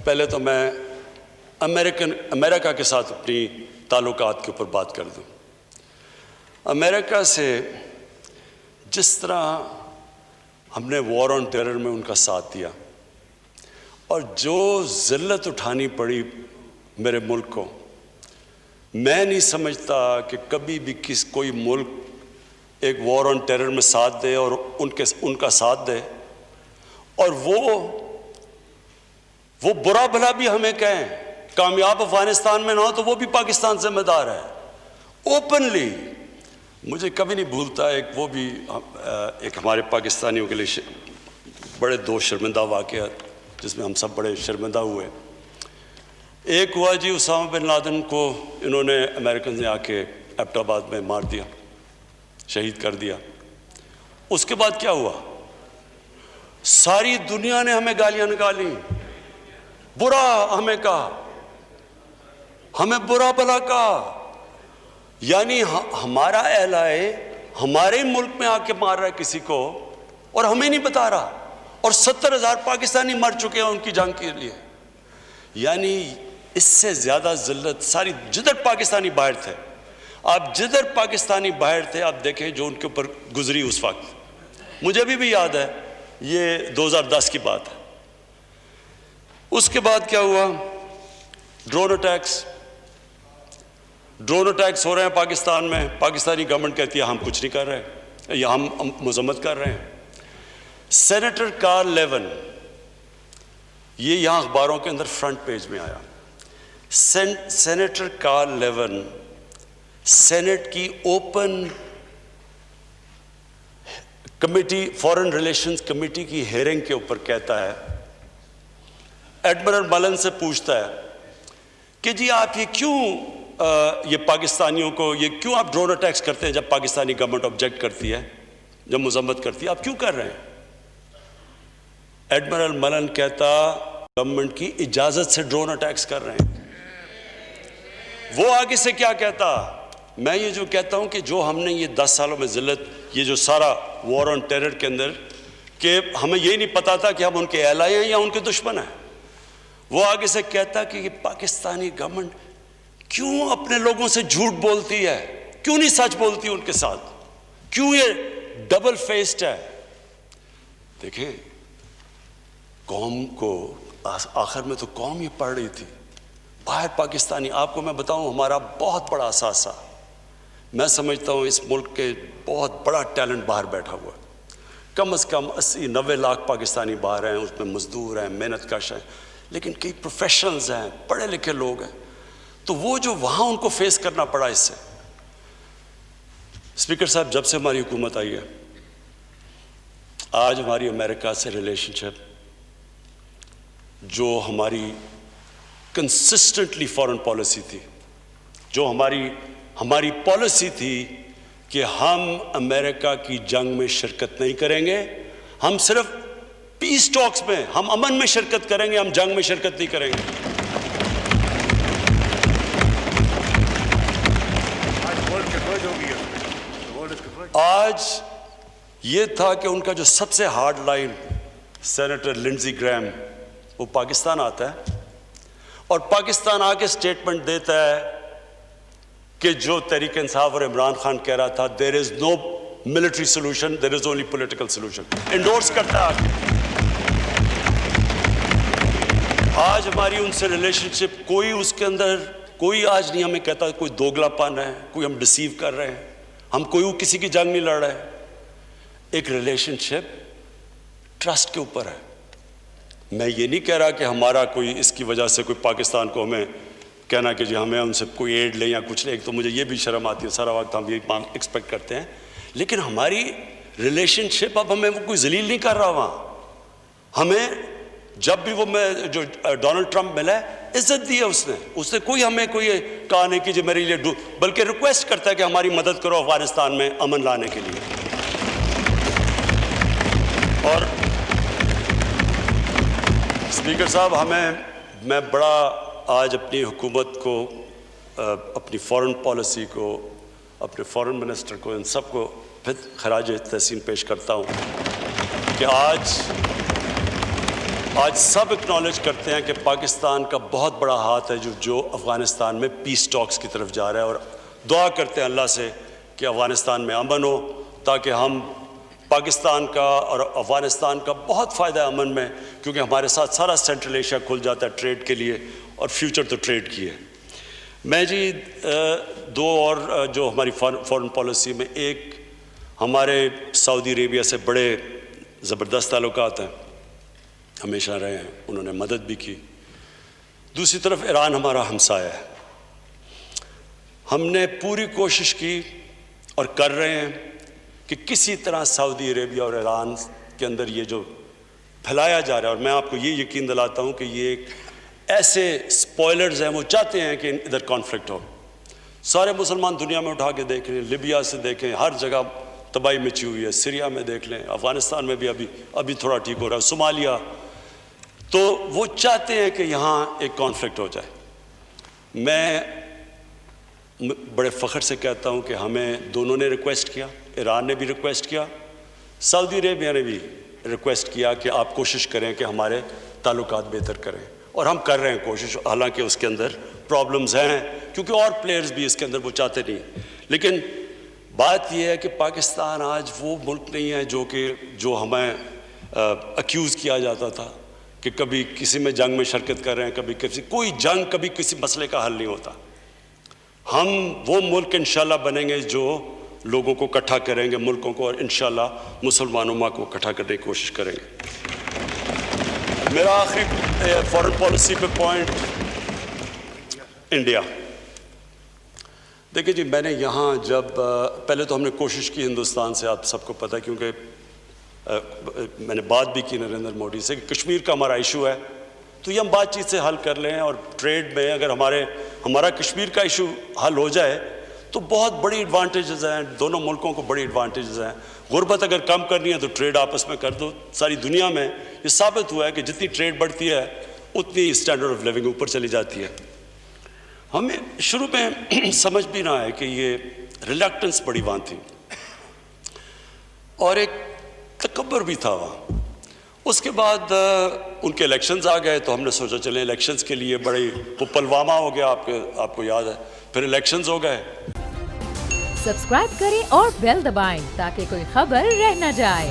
پہلے تو میں امریکہ کے ساتھ اپنی تعلقات کے اوپر بات کر دوں. امریکہ سے جس طرح ہم نے وار آن ٹیرر میں ان کا ساتھ دیا اور جو ذلت اٹھانی پڑی میرے ملک کو، میں نہیں سمجھتا کہ کبھی بھی کوئی ملک ایک وار آن ٹیرر میں ساتھ دے اور ان کا ساتھ دے اور وہ برا بھلا بھی ہمیں کہیں کامیاب افغانستان میں نہ ہو تو وہ بھی پاکستان ذمہ دار ہے اوپنلی. مجھے کبھی نہیں بھولتا ایک ہمارے پاکستانیوں کے لیے بڑے دو شرمندہ واقعات جس میں ہم سب بڑے شرمندہ ہوئے. ایک ہوا جی اسامہ بن لادن کو انہوں نے امریکن نے آ کے ایبٹ آباد میں مار دیا، شہید کر دیا. اس کے بعد کیا ہوا؟ ساری دنیا نے ہمیں گالیاں نکالی، برا ہمیں کہا، ہمیں برا بھلا کہا. یعنی ہمارا اہلائے ہمارے ملک میں آ کے مار رہا ہے کسی کو اور ہمیں نہیں بتا رہا، اور 70,000 پاکستانی مر چکے ہیں ان کی جنگ کے لیے. یعنی اس سے زیادہ ذلت ساری جدھر پاکستانی باہر تھے، آپ جدھر پاکستانی باہر تھے آپ دیکھیں جو ان کے اوپر گزری اس وقت. مجھے بھی یاد ہے، یہ 2010 کی بات ہے. اس کے بعد کیا ہوا؟ ڈرون اٹیکس ہو رہے ہیں پاکستان میں. پاکستانی گورنمنٹ کہتی ہے ہم کچھ نہیں کر رہے یا ہم مذمت کر رہے ہیں. سینیٹر کارل لیون، یہ یہاں اخباروں کے اندر فرنٹ پیج میں آیا. سینیٹر کارل لیون سینٹ کی open committee, foreign relations committee کی ہیئرنگ کے اوپر کہتا ہے، ایڈمرل ملن سے پوچھتا ہے کہ جی آپ یہ کیوں یہ پاکستانیوں کو یہ کیوں آپ ڈرون اٹیکس کرتے ہیں؟ جب پاکستانی گورنمنٹ آبجیکٹ کرتی ہے، جب مذمت کرتی ہے، آپ کیوں کر رہے ہیں؟ ایڈمرل ملن کہتا گورنمنٹ کی اجازت سے ڈرون اٹیکس کر رہے ہیں. وہ آگے سے کیا کہتا؟ میں یہ جو کہتا ہوں کہ جو ہم نے یہ 10 سالوں میں ذلت، یہ جو سارا وار آن ٹیرر کے اندر، کہ ہمیں یہ نہیں پتا تھا کہ ہم ان کے اہلائے ہیں یا ان کے دشمن ہیں. وہ آگے سے کہتا کہ یہ پاکستانی گورنمنٹ کیوں اپنے لوگوں سے جھوٹ بولتی ہے، کیوں نہیں سچ بولتی ان کے ساتھ، کیوں یہ ڈبل فیسڈ ہے. دیکھیں قوم کو آخر میں تو قوم ہی پڑھ رہی تھی باہر پاکستانی. آپ کو میں بتاؤں ہمارا بہت بڑا اثاثہ، میں سمجھتا ہوں اس ملک کے بہت بڑا ٹیلنٹ باہر بیٹھا ہوا ہے. کم از کم 80-90 لاکھ پاکستانی باہر ہیں، اس میں مزدور ہیں، محنت کش ہیں، لیکن کئی پروفیشنلز ہیں، پڑھے لکھے لوگ ہیں. تو وہ جو وہاں ان کو فیس کرنا پڑا اس سے. اسپیکر صاحب، جب سے ہماری حکومت آئی ہے، آج ہماری امریکہ سے ریلیشن شپ جو ہماری کنسسٹنٹلی فارن پالیسی تھی، جو ہماری پالیسی تھی کہ ہم امریکہ کی جنگ میں شرکت نہیں کریں گے، ہم صرف پیس ٹاکس میں، ہم امن میں شرکت کریں گے، ہم جنگ میں شرکت نہیں کریں گے. آج یہ تھا کہ ان کا جو سب سے ہارڈ لائن سینیٹر لنڈزی گریم، وہ پاکستان آتا ہے اور پاکستان آ کے سٹیٹمنٹ دیتا ہے کہ جو تحریک انصاف اور عمران خان کہہ رہا تھا there is no military solution, there is only political solution، endorse کرتا ہے. آج ہماری ان سے ریلیشن شپ کوئی اس کے اندر کوئی آج نہیں ہمیں کہتا کوئی دوگلا پن ہے، کوئی ہم ڈسیو کر رہے ہیں، ہم کوئی کسی کی جنگ نہیں لڑ رہے. ایک ریلیشن شپ ٹرسٹ کے اوپر ہے. میں یہ نہیں کہہ رہا کہ ہمارا کوئی اس کی وجہ سے کوئی پاکستان کو ہمیں کہنا کہ جی ہمیں ان سے کوئی ایڈ لیں یا کچھ لیں. ایک تو مجھے یہ بھی شرم آتی ہے، سارا وقت ہم یہ ایکسپیکٹ کرتے ہیں، لیکن ہماری ریلیشن شپ اب ہمیں وہ کوئی ذلیل نہیں کر رہا. وہاں ہمیں جب بھی وہ جو ڈونلڈ ٹرمپ ملا ہے عزت دی ہے اس نے کوئی ہمیں کوئی کہا نہیں کہ جی میرے لیے بلکہ ریکویسٹ کرتا ہے کہ ہماری مدد کرو افغانستان میں امن لانے کے لیے. اور اسپیکر صاحب، میں بڑا آج اپنی حکومت کو، اپنی فارن پالیسی کو، اپنے فارن منسٹر کو، ان سب کو پھر خراج تحسین پیش کرتا ہوں کہ آج آج سب اکنالج کرتے ہیں کہ پاکستان کا بہت بڑا ہاتھ ہے جو افغانستان میں پیس ٹاکس کی طرف جا رہا ہے، اور دعا کرتے ہیں اللہ سے کہ افغانستان میں امن ہو، تاکہ ہم پاکستان کا اور افغانستان کا بہت فائدہ ہے امن میں، کیونکہ ہمارے ساتھ سارا سینٹرل ایشیا کھل جاتا ہے ٹریڈ کے لیے، اور فیوچر تو ٹریڈ کی ہے۔ میں جی دو اور جو ہماری فارن پالیسی میں، ایک ہمارے سعودی عربیہ سے بڑے زبردست تعلقات ہیں، ہمیشہ رہے ہیں، انہوں نے مدد بھی کی۔ دوسری طرف ایران ہمارا ہمسایہ ہے، ہم نے پوری کوشش کی اور کر رہے ہیں کہ کسی طرح سعودی عربیہ اور ایران کے اندر یہ جو پھیلایا جا رہا ہے، اور میں آپ کو یہ یقین دلاتا ہوں کہ یہ ایک ایسے سپوائلرز ہیں، وہ چاہتے ہیں کہ ادھر کانفلکٹ ہو۔ سارے مسلمان دنیا میں اٹھا کے دیکھ لیں، لیبیا سے دیکھیں، ہر جگہ تباہی مچی ہوئی ہے، سیریا میں دیکھ لیں، افغانستان میں بھی ابھی تھوڑا ٹھیک ہو رہا ہے، صومالیہ، تو وہ چاہتے ہیں کہ یہاں ایک کانفلکٹ ہو جائے۔ میں بڑے فخر سے کہتا ہوں کہ ہمیں دونوں نے ریکویسٹ کیا، ایران نے بھی ریکویسٹ کیا، سعودی عربیہ نے بھی ریکویسٹ کیا کہ آپ کوشش کریں کہ ہمارے تعلقات بہتر کریں، اور ہم کر رہے ہیں کوشش، حالانکہ اس کے اندر پرابلمز ہیں، کیونکہ اور پلیئرز بھی اس کے اندر وہ چاہتے نہیں۔ لیکن بات یہ ہے کہ پاکستان آج وہ ملک نہیں ہے جو ہمیں اکیوز کیا جاتا تھا کہ کبھی کسی میں جنگ میں شرکت کر رہے ہیں، کبھی کوئی جنگ، کبھی کسی مسئلے کا حل نہیں ہوتا۔ ہم وہ ملک انشاءاللہ بنیں گے جو لوگوں کو اکٹھا کریں گے، ملکوں کو، اور انشاءاللہ مسلمانوں کو اکٹھا کرنے کی کوشش کریں گے۔ میرا آخری فارن پالیسی پہ پوائنٹ، انڈیا۔ دیکھیں جی، میں نے یہاں جب پہلے تو ہم نے کوشش کی ہندوستان سے، آپ سب کو پتہ ہے، کیونکہ میں نے بات بھی کی نریندر مودی سے کہ کشمیر کا ہمارا ایشو ہے، تو یہ ہم بات چیت سے حل کر لیں، اور ٹریڈ میں اگر ہمارا کشمیر کا ایشو حل ہو جائے تو بہت بڑی ایڈوانٹیجز ہیں، دونوں ملکوں کو بڑی ایڈوانٹیجز ہیں۔ غربت اگر کم کرنی ہے تو ٹریڈ آپس میں کر دو۔ ساری دنیا میں یہ ثابت ہوا ہے کہ جتنی ٹریڈ بڑھتی ہے اتنی اسٹینڈرڈ آف لیونگ اوپر چلی جاتی ہے۔ ہمیں شروع میں سمجھ بھی نہ آئے کہ یہ ریلیکٹنس بڑی وہاں تھی، اور ایک تکبر بھی تھا وہاں۔ اس کے بعد ان کے الیکشنز آ گئے، تو ہم نے سوچا چلیں الیکشنز کے لیے بڑی، وہ پلوامہ ہو گیا، آپ کو یاد ہے، پھر الیکشنز ہو گئے۔ سبسکرائب کریں اور بیل دبائیں تاکہ کوئی خبر رہ نہ جائے۔